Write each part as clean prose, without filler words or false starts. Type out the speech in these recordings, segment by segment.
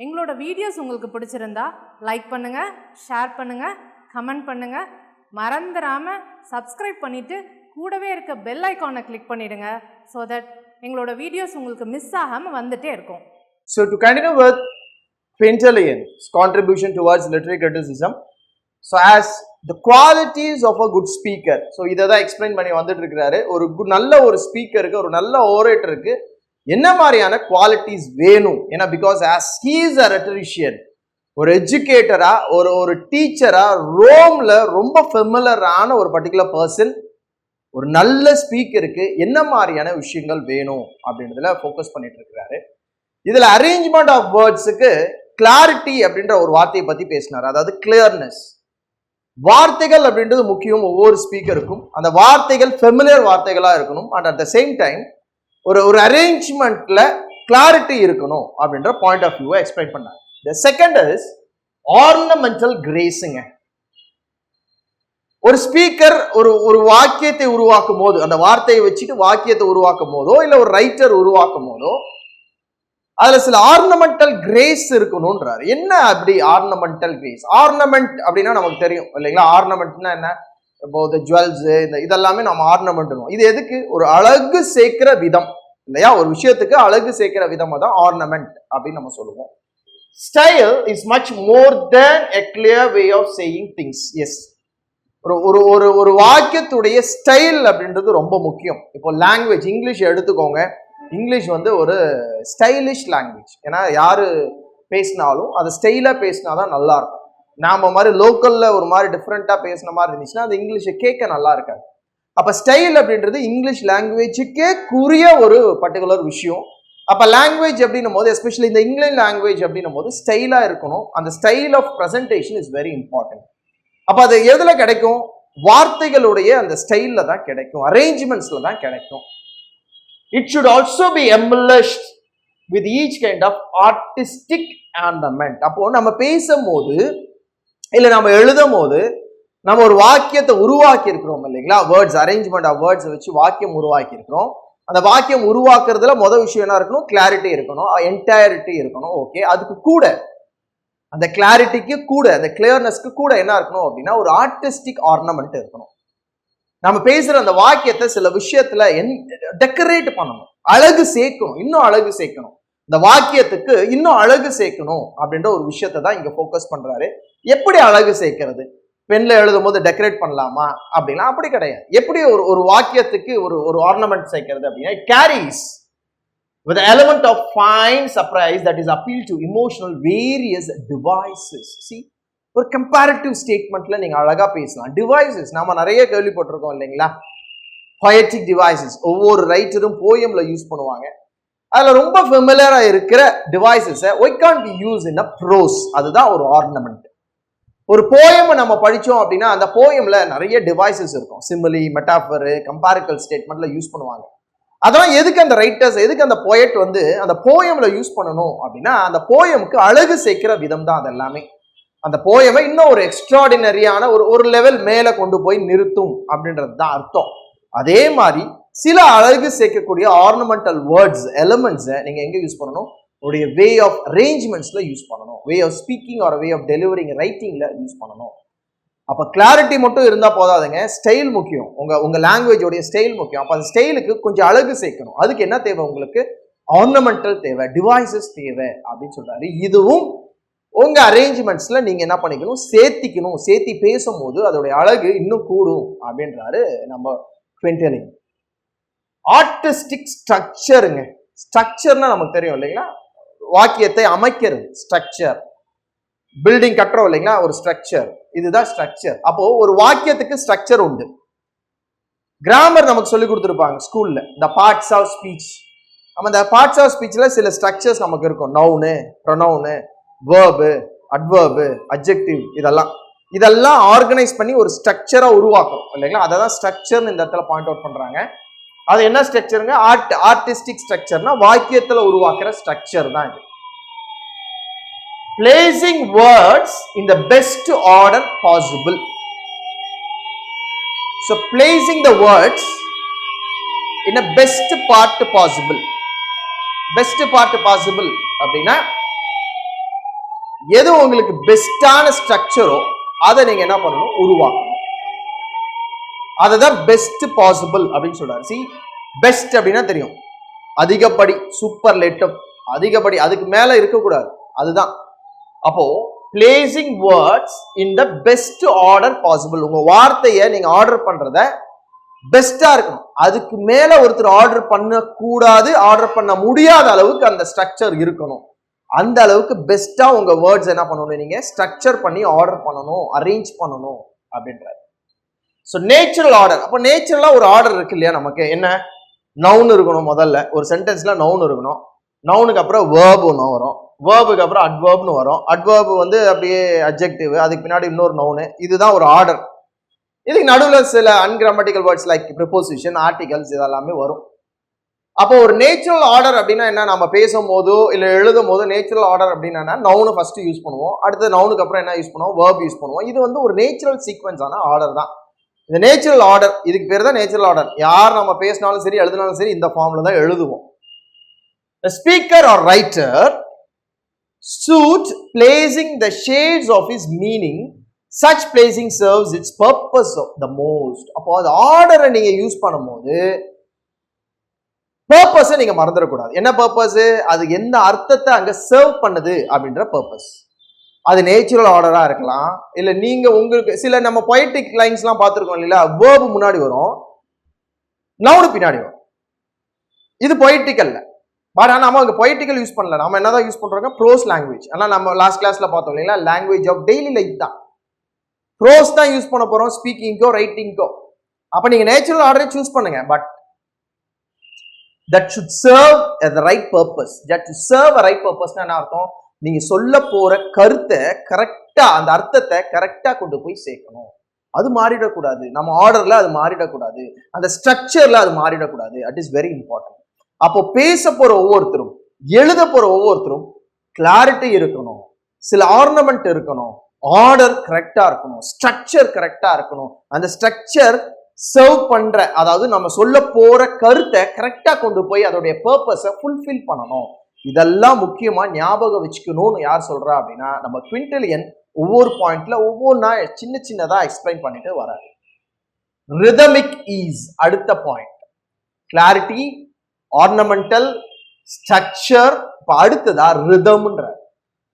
எங்களோட வீடியோஸ் உங்களுக்கு பிடிச்சிருந்தா லைக் பண்ணுங்க, ஷேர் பண்ணுங்க, கமெண்ட் பண்ணுங்க. மறந்துடாம சப்ஸ்கிரைப் பண்ணிட்டு கூடவே இருக்க பெல் ஐகானை கிளிக் பண்ணிடுங்க. so that எங்களோட வீடியோஸ் உங்களுக்கு மிஸ் ஆகாம வந்துட்டே இருக்கும். So to continue with Quintilian's contribution towards literary criticism, so as the qualities of a good speaker, so இதை தான் எக்ஸ்பிளைன் பண்ணி வந்துட்டு இருக்கிறாரு. நல்ல ஒரு ஸ்பீக்கருக்கு, ஒரு நல்ல ஓரேட்டருக்கு என்ன மாதிரியான குவாலிட்டிஸ் வேணும்? ஏன்னா because as he is a rhetorician, ஒரு எஜுகேட்டரா, ஒரு டீச்சரா, ரோம்ல ரொம்ப ஃபெமிலரான ஒரு பர்டிகுலர் பர்சன், ஒரு நல்ல ஸ்பீக்கருக்கு என்ன மாதிரியான விஷயங்கள் வேணும் அப்படின்றதுல ஃபோக்கஸ் பண்ணிட்டு இருக்கிறாரு. இதுல அரேஞ்ச்மெண்ட் ஆஃப் வேர்ட்ஸுக்கு கிளாரிட்டி அப்படின்ற ஒரு வார்த்தையை பத்தி பேசினார். அதாவது கிளியர்னஸ். வார்த்தைகள் அப்படின்றது முக்கியம் ஒவ்வொரு ஸ்பீக்கருக்கும். அந்த வார்த்தைகள் ஃபெமிலியர் வார்த்தைகளா இருக்கணும். And at the same time ஒரு அரேஞ்ச்மெண்ட்ல கிளாரிட்டி இருக்கணும் அப்படின்ற பாயிண்ட் ஆஃப் வியூவை எக்ஸ்பிளைன் பண்ணார். த செகண்ட் இஸ் ஆர்னமெண்டல் கிரேஸுங்க. ஒரு ஸ்பீக்கர் ஒரு வாக்கியத்தை உருவாக்கும் போது, அந்த வார்த்தையை வச்சுட்டு வாக்கியத்தை உருவாக்கும் போதோ இல்ல ஒரு ரைட்டர் உருவாக்கும் போதோ அதுல சில ஆர்னமெண்டல் கிரேஸ் இருக்கணும்ன்றாரு. என்ன அப்படி ஆர்னமெண்டல் கிரேஸ்? ஆர்னமெண்ட் அப்படின்னா நமக்கு தெரியும் இல்லைங்களா? ஆர்னமெண்ட்னா என்ன? இப்போ ஜுவல்ஸ், இதெல்லாமே நம்ம ஆர்னமெண்ட். இது எதுக்கு? ஒரு அழகு சேர்க்கிற விதம் இல்லையா? ஒரு விஷயத்துக்கு அழகு சேர்க்கிற விதம் தான் ஆர்னமெண்ட் அப்படின்னு நம்ம சொல்லுவோம். Style is much more than a clear way of saying things. Yes, ஒரு வாக்கியத்துடைய ஸ்டைல் அப்படின்றது ரொம்ப முக்கியம். இப்போ லாங்குவேஜ், இங்கிலீஷ் எடுத்துக்கோங்க. இங்கிலீஷ் ஒரு ஸ்டைலிஷ் லாங்குவேஜ். ஏன்னா யாரு பேசினாலும் அது ஸ்டைலா பேசினாதான் நல்லா இருக்கும். நாம மாதிரி லோக்கல்ல ஒரு மாதிரி டிஃப்ரெண்டா பேசின மாதிரி இருந்துச்சுன்னா அது இங்கிலீஷை கேட்க நல்லா இருக்காது. அப்ப ஸ்டைல் அப்படின்றது இங்கிலீஷ் லாங்குவேஜுக்கே குறிய ஒரு பர்டிகுலர் விஷயம். அப்ப லாங்குவேஜ் அப்படின்னும் போது, எஸ்பெஷலி இந்த இங்கிலீஷ் லாங்குவேஜ் அப்படின்னும் போது ஸ்டைலா இருக்கணும். அந்த style of presentation is very important. அப்ப அது எதுல கிடைக்கும்? வார்த்தைகளுடைய அந்த ஸ்டைல்ல தான் கிடைக்கும், அரேஞ்ச்மெண்ட்ஸ்ல தான் கிடைக்கும். It should also be embellished with each kind of artistic ornament. அப்போ நம்ம பேசும்போது இல்ல நம்ம எழுதும் போது நம்ம ஒரு வாக்கியத்தை உருவாக்கி இருக்கிறோம் இல்லைங்களா? வேர்ட்ஸ், அரேஞ்ச்மெண்ட் ஆஃப் வேர்ட்ஸ் வச்சு வாக்கியம் உருவாக்கி இருக்கிறோம். அந்த வாக்கியம் உருவாக்குறதுல முதல் விஷயம் என்ன இருக்கணும்? கிளாரிட்டி இருக்கணும், என்டையரிட்டி இருக்கணும். ஓகே, அதுக்கு கூட அந்த கிளாரிட்டிக்கு கூட, அந்த கிளியர்னஸ்க்கு கூட என்ன இருக்கணும் அப்படின்னா ஒரு ஆர்டிஸ்டிக் ஆர்னமெண்ட் இருக்கணும். நம்ம பேசுற அந்த வாக்கியத்தை சில விஷயத்துல டெக்கரேட் பண்ணணும், அழகு சேர்க்கணும், இன்னும் அழகு சேர்க்கணும். இந்த வாக்கியத்துக்கு இன்னும் அழகு சேர்க்கணும் அப்படின்ற ஒரு விஷயத்தை தான் இங்க ஃபோக்கஸ் பண்றாரு. எப்படி அழகு சேர்க்கிறது? பென்ல எழுதும் போது டெக்கரேட் பண்ணலாமா அப்படின்னா அப்படி கிடையாது. எப்படி ஒரு வாக்கியத்துக்கு ஒரு ஆர்னமெண்ட் சேர்க்கிறது அப்படின்னா it carries with an element of fine surprise that is appeal to emotional various devices. See, ஒரு கம்பேரிட்டிவ் ஸ்டேட்மெண்ட்ல நீங்க அழகா பேசலாம். டிவைசஸ் நாம நிறைய கேள்விப்பட்டிருக்கோம் இல்லைங்களா? poetic devices, ஒவ்வொரு ரைட்டரும் போயம்ல யூஸ் பண்ணுவாங்க. அதுல ரொம்ப ஃபெமிலியரா இருக்கிற devices why can't we use in a prose? அதுதான் ஒரு ஆர்னமெண்ட். ஒரு போயம் நம்ம படிச்சோம் அப்படின்னா அந்த போயம்ல நிறைய டிவைசஸ் இருக்கும். சிமிலி, மெட்டாஃபர், கம்பேரிட்டிவ் ஸ்டேட்மெண்ட்ல யூஸ் பண்ணுவாங்க. அதெல்லாம் எதுக்கு அந்த ரைட்டர்ஸ், எதுக்கு அந்த போயட் அந்த போயம்ல யூஸ் பண்ணணும் அப்படின்னா அந்த போயமுக்கு அழகு சேர்க்கிற விதம் தான் அது எல்லாமே. அந்த போயமை இன்னும் ஒரு எக்ஸ்ட்ராடினரியான ஒரு லெவல் மேல கொண்டு போய் நிறுத்தும் அப்படின்றது தான் அர்த்தம். அதே மாதிரி சில அழகு சேர்க்கக்கூடிய ஆர்னமெண்டல் வேர்ட்ஸ், எலிமெண்ட்ஸை நீங்க எங்க யூஸ் பண்ணணும்? உடைய வே ஆஃப் அரேஞ்ச்மெண்ட்ஸ்ல யூஸ் பண்ணணும். Way of speaking or way of delivering, ரைட்டிங்ல யூஸ் பண்ணணும். அப்ப கிளாரிட்டி மட்டும் இருந்தா போதாதுங்க, ஸ்டைல் முக்கியம். உங்க லாங்குவேஜோடைய ஸ்டைல் முக்கியம். அப்ப அந்த ஸ்டைலுக்கு கொஞ்சம் அழகு சேர்க்கணும். அதுக்கு என்ன தேவை? உங்களுக்கு ஆர்னமெண்டல் தேவை, டிவைசஸ் தேவை அப்படின்னு சொல்றாரு. இதுவும் உங்க அரேஞ்ச்மெண்ட்ஸ்ல நீங்க என்ன பண்ணிக்கணும்? சேர்த்திக்கணும். சேர்த்தி பேசும்போது அதோடைய அழகு இன்னும் கூடும் அப்படின்றாரு நம்ம குவிண்டலியன். ஆர்டிஸ்டிக் ஸ்ட்ரக்சருங்க. ஸ்ட்ரக்சர்னா நமக்கு தெரியும் இல்லைங்களா? வாக்கியத்தை அமைக்கிறது ஸ்ட்ரக்சர். பில்டிங் கட்டுறோம் இல்லைங்களா? ஒரு ஸ்ட்ரக்சர், இதுதான் ஸ்ட்ரக்சர். அப்போ ஒரு வாக்கியத்துக்கு ஸ்ட்ரக்சர் உண்டு. கிராமர் நமக்கு சொல்லி கொடுத்துருப்பாங்க ஸ்கூல்ல, இந்த பார்ட்ஸ் ஆஃப் ஸ்பீச். நம்ம இந்த பார்ட்ஸ் ஆஃப் ஸ்பீச்ல சில ஸ்ட்ரக்சர்ஸ் நமக்கு இருக்கும். Noun, pronoun, verb, adverb, adjective, இதெல்லாம் ஆர்கனைஸ் பண்ணி ஒரு ஸ்ட்ரக்சரா உருவாக்கும் இல்லைங்களா? அதை தான் ஸ்ட்ரக்சர்னு இந்த இடத்துல பாயிண்ட் அவுட் பண்றாங்க. அது என்ன ஸ்ட்ரக்சருங்க? ஆர்டிஸ்டிக் ஸ்ட்ரக்சர்னா வாக்கியத்துல உருவாக்குற ஸ்ட்ரக்சர் தான் இது. Placing words in the best order possible. So placing the words in a best part possible. Best part possible அப்படின்னா எது உங்களுக்கு பெஸ்டான ஸ்ட்ரக்சரோ அதை நீங்க என்ன பண்ணணும், உருவாக்கணும். அதுதான் பெஸ்ட் பாசிபிள் அப்படின்னு சொல்றாரு. சி, பெஸ்ட் அப்படின்னா தெரியும், அதிகப்படி, சூப்பர்லேட்டிவ், அதிகப்படி, அதுக்கு மேல இருக்கக்கூடாது, அதுதான். அப்போ placing words in the best order possible. உங்க வார்த்தையை நீங்க ஆர்டர் பண்றத பெஸ்டா இருக்கணும். அதுக்கு மேல ஒருத்தர் ஆர்டர் பண்ண கூடாது, ஆர்டர் பண்ண முடியாத அளவுக்கு அந்த ஸ்ட்ரக்சர் இருக்கணும். அந்த அளவுக்கு பெஸ்டா உங்க வேர்ட்ஸ் என்ன பண்ணணும், நீங்க ஸ்ட்ரக்சர் பண்ணி ஆர்டர் பண்ணணும், அரேஞ்ச் பண்ணணும் அப்படின்றாரு. So natural order. அப்போ நேச்சுரலா ஒரு ஆர்டர் இருக்கு இல்லையா, நமக்கு என்ன, நவுன் இருக்கணும். முதல்ல ஒரு சென்டென்ஸ்ல நவுன் இருக்கணும். நவுனுக்கு அப்புறம் வேர்ப் ஒன்று வரும். வேர்புக்கு அப்புறம் அட்வர்ப்னு வரும். அட்வர்ப் வந்து அப்படியே அட்ஜெக்டிவ், அதுக்கு பின்னாடி இன்னொரு நவுனு. இதுதான் ஒரு ஆர்டர். இதுக்கு நடுவில் சில அன்கிராமட்டிக்கல் வேர்ட்ஸ் லைக் ப்ரிப்போசிஷன், ஆர்டிகல்ஸ் இதெல்லாமே வரும். அப்போ ஒரு நேச்சுரல் ஆர்டர் அப்படின்னா என்ன, நம்ம பேசும் போதோ இல்லை எழுதும் போதோ நேச்சுரல் ஆர்டர் அப்படின்னா நவுனு ஃபர்ஸ்ட் யூஸ் பண்ணுவோம். அடுத்து நவுனுக்கு அப்புறம் என்ன யூஸ் பண்ணுவோம், வேர்ப் யூஸ் பண்ணுவோம். இது வந்து ஒரு நேச்சுரல் சீக்வன்ஸான ஆர்டர் தான். இந்த நேச்சுரல் ஆர்டர், இதுக்கு பேர் தான் நேச்சுரல் ஆர்டர். யார் நம்ம பேசினாலும் சரி, எழுதினாலும் சரி, இந்த ஃபார்ம்ல தான் எழுதுவோம். Speaker R writer suit placing the shades of his meaning, such placing serves its purpose of the most. அப்போ அது ஆர்டரை நீங்க யூஸ் பண்ணும்போது பர்பஸை நீங்க மறந்துடக்கூடாது. என்ன பர்பஸ், அது எந்த அர்த்தத்தை அங்க சர்வ் பண்ணுது அப்படின்ற பர்பஸ். அது நேச்சுரல் ஆர்டரா இருக்கலாம், இல்ல நீங்க உங்களுக்கு சில நம்ம பொயட்டிக் லைன்ஸ் எல்லாம் பார்த்திருக்கோம் இல்லையா, வேர்பு முன்னாடி வரும், நவுனு பின்னாடி வரும். இது பொயட்டிக்கல்ல. பட் ஆனால் நம்ம அங்கே பொயட்டிக்கல் யூஸ் பண்ணல, நம்ம என்னதான் யூஸ் பண்றோங்க, ப்ரோஸ் லாங்குவேஜ். ஆனால் நம்ம லாஸ்ட் கிளாஸ்ல பார்த்தோம் இல்லைங்களா, லாங்குவேஜ் ஆஃப் டெய்லி லைஃப் தான். ப்ரோஸ் தான் யூஸ் பண்ண போறோம், ஸ்பீக்கிங்கோ ரைட்டிங்கோ. அப்ப நீங்க நேச்சுரல் ஆர்டரை சூஸ் பண்ணுங்க, but that should serve the right purpose. That should serve a right பர்பஸ்னா என்ன அர்த்தம், நீங்க சொல்ல போற கருத்தை கரெக்டா, அந்த அர்த்தத்தை கரெக்டா கொண்டு போய் சேர்க்கணும். அது மாறிடக்கூடாது, நம்ம ஆர்டர்ல அது மாறிடக்கூடாது, அந்த ஸ்ட்ரக்சர்ல அது மாறிடக்கூடாது. It is very important. அப்போ பேச போற ஒவ்வொருத்தரும், எழுத போற ஒவ்வொருத்தரும் கிளாரிட்டி இருக்கணும், சில ஆர்னமெண்ட் இருக்கணும், ஆர்டர் கரெக்டா இருக்கணும், ஸ்ட்ரக்சர் கரெக்டா இருக்கணும். அந்த ஸ்ட்ரக்சர் சர்வ் பண்ற, அதாவது நம்ம சொல்ல போற கருத்தை கரெக்டா கொண்டு போய் அதோடைய பர்பஸை ஃபுல்ஃபில் பண்ணணும். இதெல்லாம் முக்கியமா ஞாபகம் வச்சுக்கணும்னு யார் சொல்றா அப்படின்னா நம்ம குவிண்டலியன். ஒவ்வொரு பாயிண்ட்ல ஒவ்வொன்றா சின்ன சின்னதா எக்ஸ்பிளைன் பண்ணிட்டு வராரு. ரிதமிக் ஈஸ் அடுத்த பாயிண்ட். Clarity, ornamental, structure. இப்ப அடுத்ததா ரிதம்ன்ற.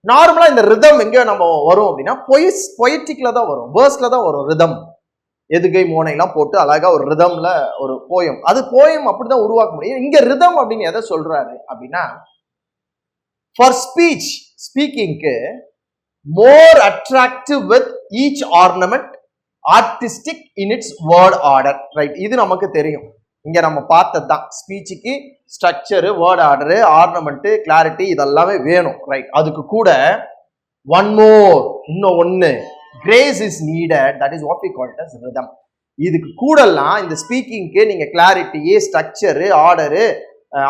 நார்மலா இந்த ரிதம் எங்க நம்ம வரும் அப்படின்னா பொயட்டிக்ல தான் வரும், வேர்ஸ்ல தான் வரும் ரிதம். எதுகை மோனை எல்லாம் போட்டு அழகா ஒரு ரிதம்ல ஒரு போயம், அது போயம் அப்படிதான் உருவாக்க முடியும். இங்க ரிதம் அப்படின்னு எதை சொல்றாரு அப்படின்னா, ஃபார் ஸ்பீச், ஸ்பீக்கிங்க்கு more attractive with each ornament, artistic in its word order. Right, இது நமக்கு தெரியும், இங்க நம்ம பார்த்தது தான். ஸ்பீச்சுக்கு structure, word order, ornament, clarity இதெல்லாமே வேணும். ரைட், அதுக்கு கூட ஒன் மோர், இன்னும் ஒன்னு, grace is needed. That is what we call it as rhythm. இதுக்கு கூடலாம் இந்த ஸ்பீக்கிங்க்கு நீங்க கிளாரிட்டி, ஸ்ட்ரக்சரு, ஆர்டரு,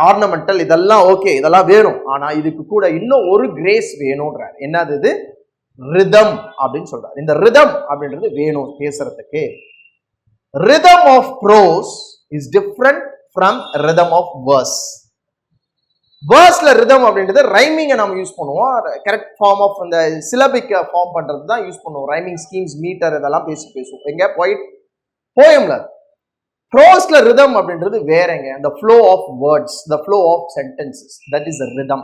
ஆர்னமெண்டல் இதெல்லாம் ஓகே, இதெல்லாம் வேணும். ஆனா இதுக்கு கூட இன்னும் ஒரு கிரேஸ் வேணும்ன்றார். என்னது இது, ரிதம் அப்படின்னு சொல்றாரு. இந்த ரிதம் அப்படின்றது வேணும் பேசுறதுக்கு. Rhythm of prose is different from rhythm of verse. வேர்ஸ்ல ரிதம் அப்படின்றது ரைமிங்கை நம்ம யூஸ் பண்ணுவோம், கரெக்ட் ஃபார்ம் ஆஃப் இந்த சிலபிக் ஃபார்ம் பண்றது தான் யூஸ் பண்ணுவோம். ரைமிங் ஸ்கீம்ஸ், மீட்டர் இதெல்லாம் பேசுவோம். எங்க போயம்ல. ப்ரோஸ்ல ரிதம் அப்படின்றது வேறங்க, the flow of words, the flow of sentences, that is a rhythm,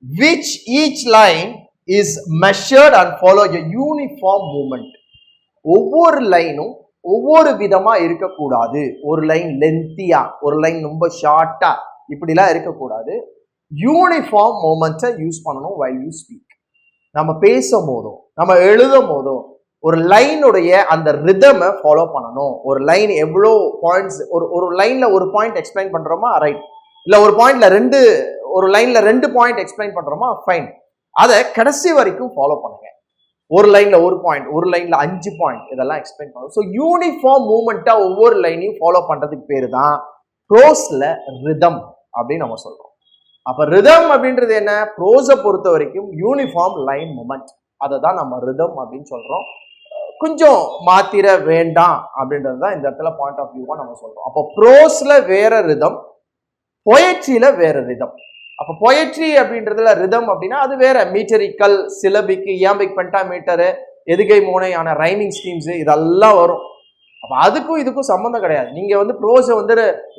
which each line is measured and follow a uniform movement. ஒவ்வொரு லைனும் ஒவ்வொரு விதமா இருக்கக்கூடாது. ஒரு லைன் லென்த்தியா, ஒரு லைன் ரொம்ப ஷார்ட்டா, இப்படிலாம் இருக்கக்கூடாது. யூனிஃபார்ம் மூமெண்ட்ஸை யூஸ் பண்ணணும் while you speak. நம்ம பேசும் போதும் நம்ம எழுதும் போதும் ஒரு லைனுடைய அந்த ரிதமை ஃபாலோ பண்ணணும். ஒரு லைன் எவ்வளோ பாயிண்ட்ஸ், ஒரு லைன்ல ஒரு பாயிண்ட் எக்ஸ்பிளைன் பண்றோமா, ரைட். இல்ல ஒரு லைன்ல ரெண்டு பாயிண்ட் எக்ஸ்பிளைன் பண்றோமா, ஃபைன். அதை கடைசி வரைக்கும் ஃபாலோ பண்ணுங்க. ஒரு லைன்ல ஒரு பாயிண்ட், ஒரு லைன்ல 5 பாயிண்ட், இதெல்லாம் எக்ஸ்பிளைன் பண்ணணும். ஸோ யூனிஃபார்ம் மூவ்மெண்டா ஒவ்வொரு லைனையும் ஃபாலோ பண்றதுக்கு பேரு தான் ப்ரோஸ்ல ரிதம் அப்படின்னு நம்ம சொல்றோம். அப்ப ரிதம் அப்படின்றது என்ன, ப்ரோஸை பொறுத்த வரைக்கும் யூனிஃபார்ம் லைன் மூமெண்ட், அதை தான் நம்ம ரிதம் அப்படின்னு சொல்றோம். கொஞ்சம் மாத்திர வேண்டாம் அப்படின்றது தான் இந்த இடத்துல பாயிண்ட் ஆஃப் வியூவா நம்ம சொல்றோம். அப்போ ப்ரோஸ்ல வேற ரிதம், பொயட்ரியில வேற ரிதம். அப்போ பொயட்ரி அப்படின்றதுல ரிதம் அப்படின்னா அது வேற, மீட்டரிக்கல், சிலபிக், இயாம்பிக், பென்டாமீட்டரு, எதுகை மோனையான ரைமிங் ஸ்கீம்ஸ் இதெல்லாம் வரும். அப்ப அதுக்கும் இதுக்கும் சம்பந்தம் கிடையாது. நீங்க வந்து ப்ரோஸை வந்து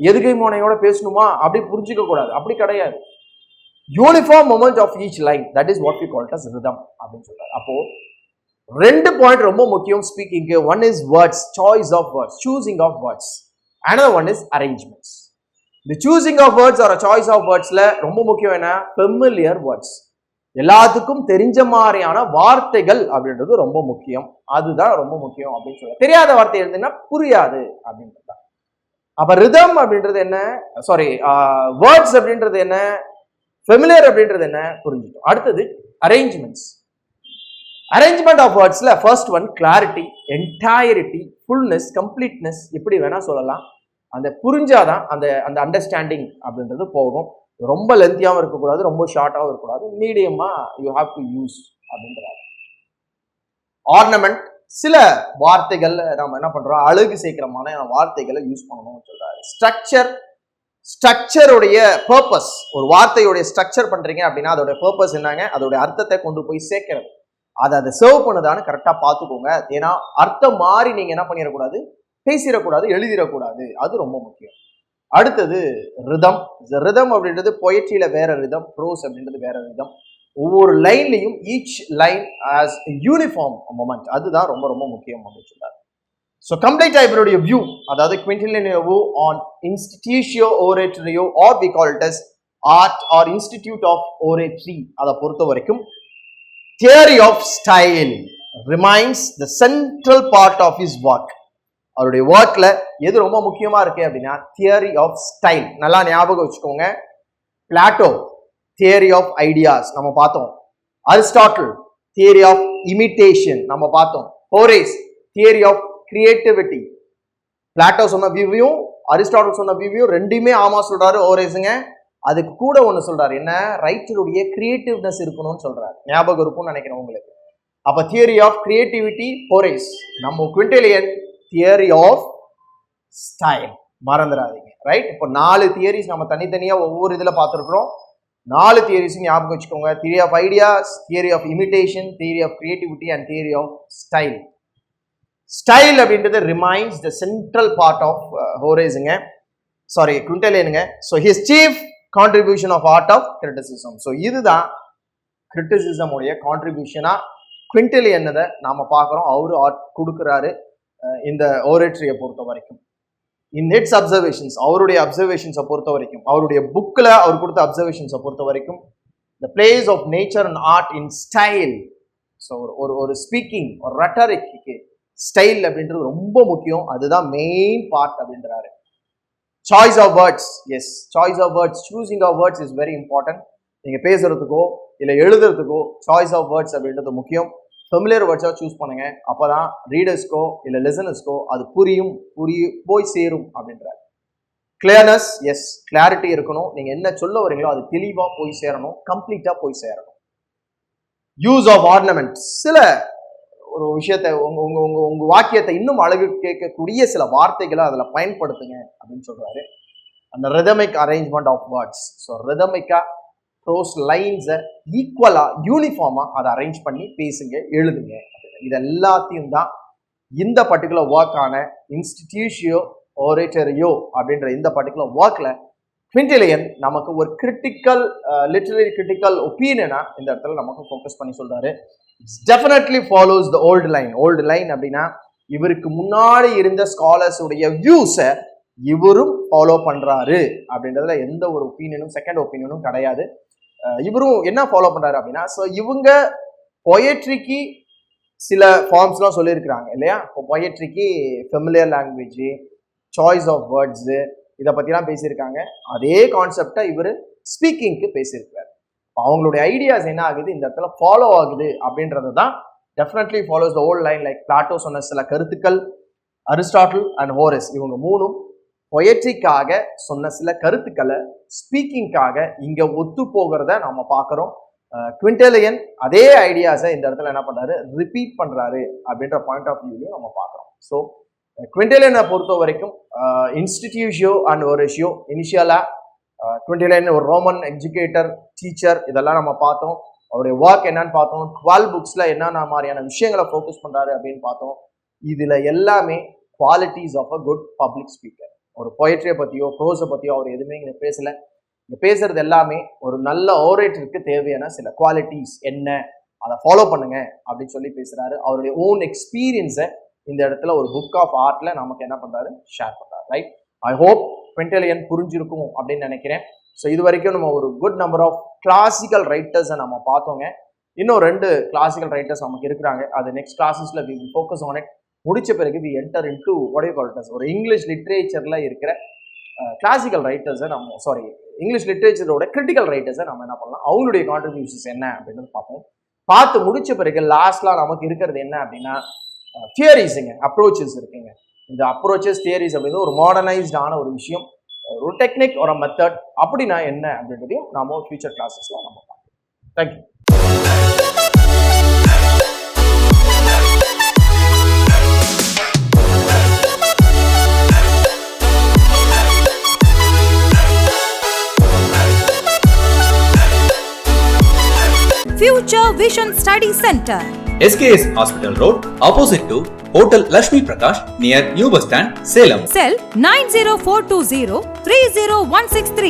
எதுகை மோனையோட பேசணுமா அப்படி புரிஞ்சுக்க கூடாது, அப்படி கிடையாது. Uniform moment of each line, that is what we call as rhythm அப்படின்னு சொல்றாரு. அப்போ 2 பாயிண்ட் ரொம்ப முக்கியம் ஸ்பீக்கிங்க்கு. One is words, choice of words, choosing of words. another one is arrangements. the choosing of words or a choice of wordsல ரொம்ப முக்கியம் என்ன, familiar words, எல்லாத்துக்கும் தெரிஞ்ச மாதிரியான வார்த்தைகள் அப்படின்றது ரொம்ப முக்கியம். அதுதான் ரொம்ப முக்கியம் அப்படின்னு சொல்ல. தெரியாத வார்த்தை எழுதுனா புரியாது அப்படின்றது. அப்ப ரிதம் அப்படின்றது என்ன, சாரி வேர்ட்ஸ் அப்படின்றது என்ன, ஃபெமிலியர் அப்படின்றது என்ன புரிஞ்சுட்டோம். அடுத்தது அரேஞ்ச்மெண்ட்ஸ். அரேஞ்ச்மெண்ட் ஆஃப் வேர்ட்ஸ்ல first one clarity, entirety, fullness, completeness, இப்படி வேணா சொல்லலாம். அந்த புரிஞ்சாதான் அந்த அந்த அண்டர்ஸ்டாண்டிங் அப்படின்றது போகும். ரொம்ப லென்த்தியாகவும் இருக்கக்கூடாது, ரொம்ப ஷார்ட்டாகவும் இருக்கக்கூடாது, மீடியமா யூ ஹாவ் டு யூஸ் அப்படின்றாரு. ஆர்னமெண்ட், சில வார்த்தைகள் நம்ம என்ன பண்றோம், அழகு சேர்க்கிறமான வார்த்தைகளை யூஸ் பண்ணணும்னு சொல்றாரு. ஸ்ட்ரக்சர், ஸ்ட்ரக்சருடைய பர்பஸ், ஒரு வார்த்தையுடைய ஸ்ட்ரக்சர் பண்றீங்க அப்படின்னா அதோட பர்பஸ் என்னங்க, அதோட அர்த்தத்தை கொண்டு போய் சேர்க்கிறது, அதை சர்வ் பண்ணுதான்னு கரெக்டா பார்த்துக்கோங்க. ஏன்னா அர்த்தம் மாறி நீங்க என்ன பண்ணிடக்கூடாது, பேசிடக்கூடாது, எழுதிடக்கூடாது, அது ரொம்ப முக்கியம். அடுத்தது ரிதம். ரிதம் அப்படின்றது பொயட்ரியில வேற ரிதம், ப்ரோஸ் அப்படின்றது வேற ரிதம். ஒவ்வொரு லைன்லையும் each line as uniform moment, அதுதான் ரொம்ப ரொம்ப முக்கியம் அப்படின்னு சொல்றாரு. ஸோ கம்ப்ளீட் இவருடைய வியூ, அதாவது Quintilian view on Institutio Oratoria or we call it as art or institute of oratory, அதை பொறுத்த வரைக்கும் theory of style remains the central part of his work. அவருடைய ஒர்க்ல எது ரொம்ப முக்கியமா இருக்கு அப்படின்னா தியரி ஆஃப் ஸ்டைல். நல்லா ஞாபகம் வச்சுக்கோங்க. பிளாட்டோ தியரி ஆஃப் ஐடியாஸ் நம்ம பார்த்தோம், அரிஸ்டாட்டில் தியரி ஆஃப் இமிட்டேஷன் நம்ம பார்த்தோம், Horace theory of creativity. Plato சொன்ன வியூவையும் அரிஸ்டாட்டில் சொன்ன வியூவையும் ரெண்டுமே ஆமா சொல்றாரு ஹோரேஸுங்க. அதுக்கு கூட ஒண்ணு சொல்றாரு, என்ன, ரைட்டருடைய கிரியேட்டிவ்னஸ் இருக்கணும்னு சொல்றாரு. ஞாபகம் இருக்கும்னு நினைக்கிறேன் உங்களுக்கு. அப்ப தியரி ஆஃப் கிரியேட்டிவிட்டி ஹோரேஸ், நம்ம குவிண்டிலியன் தியரி ஆஃப் ஸ்டைல், மறந்துடாதீங்க. ரைட், இப்போ 4 தியரிஸ் நம்ம தனித்தனியா ஒவ்வொரு இதுல பார்த்துருக்கிறோம். 4 தியரிஸும் ஞாபகம் வச்சுக்கோங்க. Theory of ideas, theory of imitation, theory of creativity and theory of style. Style அப்படின்றது remains the central part of ஹோரேஸுங்க, சாரி குவிண்டிலியனுங்க. So his chief contribution of art of criticism. So இதுதான் கிரிட்டிசிசம் உடைய கான்ட்ரிபியூஷனா குவிண்டிலியன் நாம பார்க்குறோம். அவரு art கொடுக்குறாரு இந்த ஓரேட்ரியை பொறுத்த வரைக்கும். இன் இட்ஸ் அப்சர்வேஷன்ஸ், அவருடைய அப்சர்வேஷன்ஸை பொறுத்த வரைக்கும், அவருடைய புக்கில் அவர் கொடுத்த அப்சர்வேஷன்ஸை பொறுத்த வரைக்கும், the place of nature and art in style. So ஒரு ஸ்பீக்கிங், ஒரு ரெட்டரிக்கு ஸ்டைல் அப்படின்றது ரொம்ப முக்கியம், அதுதான் மெயின் பார்ட் அப்படின்றாரு. Choice of words, yes, choice of words, choosing of words is very important. நீங்கள் பேசுறதுக்கோ இல்லை எழுதுறதுக்கோ சாய்ஸ் ஆஃப் வேர்ட்ஸ் அப்படின்றது முக்கியம். ஃபெமிலியர் வேர்ட்ஸாக சூஸ் பண்ணுங்க, அப்போதான் ரீடர்ஸ்க்கோ இல்லை லிசனர்ஸ்க்கோ அது போய் சேரும் அப்படின்றாரு. கிளியர்னஸ், எஸ், கிளாரிட்டி இருக்கணும். நீங்கள் என்ன சொல்ல வரீங்களோ அது தெளிவாக போய் சேரணும், கம்ப்ளீட்டாக போய் சேரணும். யூஸ் ஆஃப் ஆர்னமெண்ட்ஸ், சில ஒரு விஷயத்தை உங்க வாக்கியத்தை இன்னும் அழகு கேட்கக்கூடிய சில வார்த்தைகளை அதில் பயன்படுத்துங்க அப்படின்னு சொல்றாரு. அந்த rhythmic arrangement of words. So ரிதமிக்கா ப்ரோஸ் லைன்ஸை ஈக்குவலா யூனிஃபார்மா அதை அரேஞ்ச் பண்ணி பேசுங்க, எழுதுங்க. இது எல்லாத்தையும் தான் இந்த பர்டிகுலர் ஒர்க்கான இன்ஸ்டிடியூஷியோ ஓரேட்டரியோ அப்படின்ற இந்த பர்டிகுலர் ஒர்க்ல குவிண்டிலியன் நமக்கு ஒரு கிரிட்டிக்கல் லிட்டரரி கிரிட்டிக்கல் ஒப்பீனியனா இந்த இடத்துல நமக்கு ஃபோக்கஸ் பண்ணி சொல்றாரு. டெஃபினெட்லி ஃபாலோஸ் த ஓல்டு லைன். ஓல்டு லைன் அப்படின்னா இவருக்கு முன்னாடி இருந்த ஸ்காலர்ஸ் உடைய வியூஸை இவரும் ஃபாலோ பண்றாரு அப்படின்றதுல எந்த ஒரு ஒப்பீனியனும் செகண்ட் ஒப்பீனியனும் கிடையாது. இவரும் என்ன ஃபாலோ பண்றாரு அப்படின்னா, ஸோ இவங்க பொயட்ரிக்கு சில ஃபார்ம்ஸ்லாம் சொல்லியிருக்கிறாங்க இல்லையா. இப்போ பொயட்ரிக்கு familiar language, choice of words, இதை பற்றிலாம் பேசியிருக்காங்க. அதே கான்செப்டை இவர் ஸ்பீக்கிங்க்கு பேசியிருக்கிறார். அவங்களுடைய ஐடியாஸ் என்ன ஆகுது இந்த இடத்துல ஃபாலோ ஆகுது அப்படின்றது தான் definitely follows the old line. Like Plato சொன்ன சில கருத்துக்கள், அரிஸ்டாட்டில் அண்ட் ஹோரஸ் இவங்க மூணும் பொயட்ரிக்காக சொன்ன சில கருத்துக்களை ஸ்பீக்கிங்காக இங்க ஒத்து போகிறத நம்ம பார்க்குறோம். குவிண்டிலியன் அதே ஐடியாஸை இந்த இடத்துல என்ன பண்றாரு, ரிப்பீட் பண்றாரு அப்படின்ற பாயிண்ட் ஆஃப் வியூலையும் நம்ம பார்க்குறோம். ஸோ குவிண்டிலியனை பொறுத்த வரைக்கும் இன்ஸ்டிடியூஷியோ அண்ட் ஓரேஷியோ இனிஷியலா 29 ஒரு ரோமன் எஜுகேட்டர் டீச்சர், இதெல்லாம் நம்ம பார்த்தோம். அவருடைய ஒர்க் என்னன்னு பார்த்தோம். 12 புக்ஸ்ல என்னென்ன மாதிரியான விஷயங்களை ஃபோக்கஸ் பண்றாரு அப்படின்னு பார்த்தோம். இதுல எல்லாமே qualities of a good public speaker. ஒரு பொயட்ரியை பத்தியோ ப்ரோஸை பத்தியோ அவர் எதுவுமே இங்க பேசல. இங்க பேசுறது எல்லாமே ஒரு நல்ல ஓரேட்டருக்கு தேவையான சில குவாலிட்டிஸ் என்ன, அதை ஃபாலோ பண்ணுங்க அப்படின்னு சொல்லி பேசுறாரு. அவருடைய ஓன் எக்ஸ்பீரியன்ஸை இந்த இடத்துல ஒரு புக் ஆஃப் ஆர்ட்ல நமக்கு என்ன பண்றாரு, ஷேர் பண்றாரு. ரைட், ஐ ஹோப் குவிண்டலியன் புரிஞ்சிருக்கும் அப்படின்னு நினைக்கிறேன். ஸோ இது வரைக்கும் நம்ம ஒரு குட் நம்பர் ஆஃப் கிளாசிக்கல் ரைட்டர்ஸை நம்ம பார்த்தோங்க. இன்னும் 2 கிளாசிக்கல் ரைட்டர்ஸ் நமக்கு இருக்கிறாங்க. அது நெக்ஸ்ட் கிளாஸஸ்ல we will focus on it. முடிச்ச பிறகு we enter into what you call it, ஒரு இங்கிலீஷ் லிட்ரேச்சர்ல இருக்கிற கிளாசிக்கல் ரைட்டர்ஸை நம்ம இங்கிலீஷ் லிட்ரேச்சரோட கிரிட்டிக்கல் ரைட்டர்ஸை நம்ம என்ன பண்ணலாம், அவங்களுடைய கான்ட்ரிபியூஷன்ஸ் என்ன அப்படின்றது பார்ப்போம். பார்த்து முடிச்ச பிறகு லாஸ்ட்ல நமக்கு இருக்கிறது என்ன அப்படின்னா தியரிஸுங்க, அப்ரோச்சஸ் இருக்குங்க. இந்த அப்ரோச்சஸ் தியரிஸ் அப்படிங்கிறது ஒரு மாடர்னைஸ்டான ஒரு விஷயம், ஒரு டெக்னிக், ஒரு மெத்தட் அப்படின்னா என்ன அப்படின்றதையும் நாம ஃபியூச்சர் கிளாஸஸ்ல நம்ம பார்ப்போம். Thank you. Future Vision Study Center, SKS Hospital Road, opposite to Hotel Lakshmi Prakash, near New Bus Stand, Salem. cell 90420 30163.